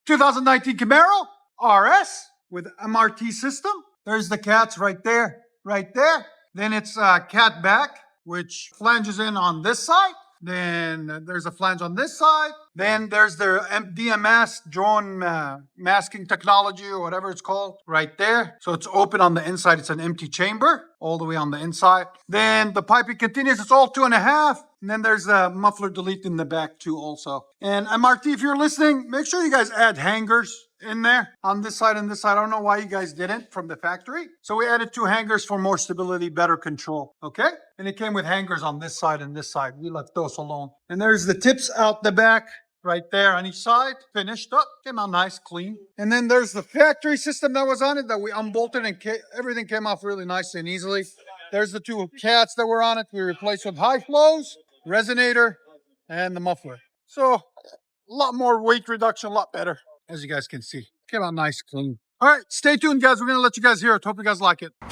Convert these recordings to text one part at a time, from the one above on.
2019 Camaro RS with MRT system. There's the cats right there, right there. Then it's cat back, which flanges in on this side. Then there's a flange on this side. Then there's the DMS, drone masking technology or whatever it's called right there. So it's open on the inside. It's an empty chamber all the way on the inside. Then the piping continues. It's all 2.5. And then there's a muffler delete in the back too also. And MRT, if you're listening, make sure you guys add hangers in there on this side and this side. I don't know why you guys didn't from the factory. So we added 2 hangers for more stability, better control. Okay? And it came with hangers on this side and this side. We left those alone. And there's the tips out the back right there on each side. Finished up. Came out nice, clean. And then there's the factory system that was on it that we unbolted and everything came off really nicely and easily. There's the 2 cats that were on it. We replaced with high flows, resonator, and the muffler. So a lot more weight reduction, a lot better. As you guys can see, came out nice, clean. All right, stay tuned, guys. We're gonna let you guys hear it. Hope you guys like it. Oh,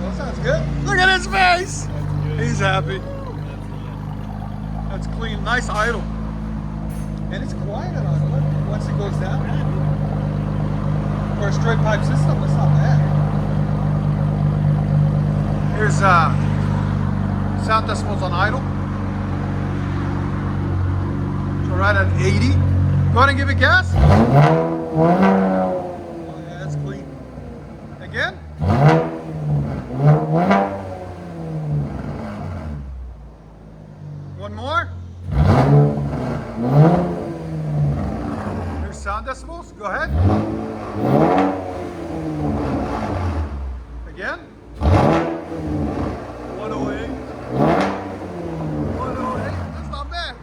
that sounds good. Look at his face. He's happy. That's clean, nice idle. And it's quiet on it once it goes down. For a straight pipe system, that's not bad. Here's sound decibels on idle. Right at 80. Go ahead and give it gas. Oh yeah, that's clean. Again. One more. Here's sound decibels. Go ahead. Again. 108. 108. That's not bad.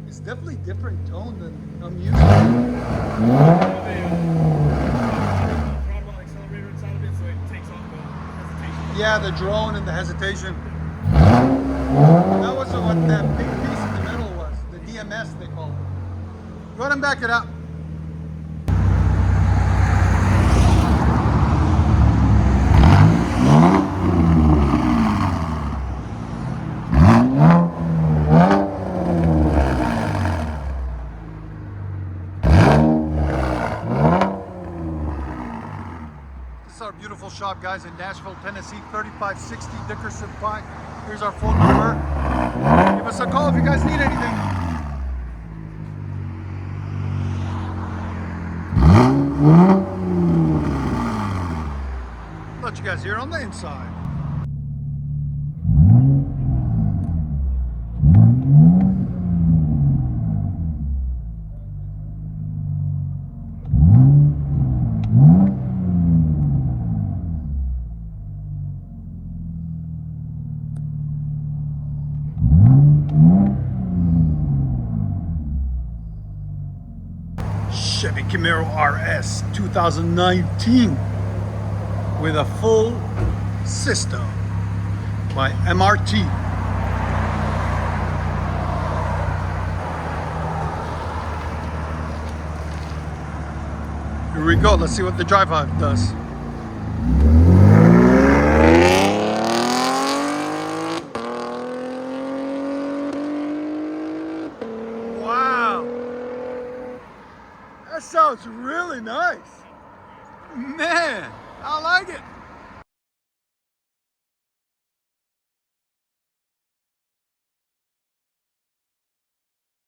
It's definitely different tone than I'm used to. Yeah, the drone and the hesitation. That was what that big piece in the middle was. The DMS they call it. Go ahead and back it up. Our beautiful shop, guys, in Nashville, Tennessee, 3560 Dickerson Pike. Here's our phone number. Give us a call if you guys need anything. Let you guys hear on the inside. Chevy Camaro RS 2019 with a full system by MRT. Here we go. Let's see what the drive height does. That sounds really nice. Man, I like it.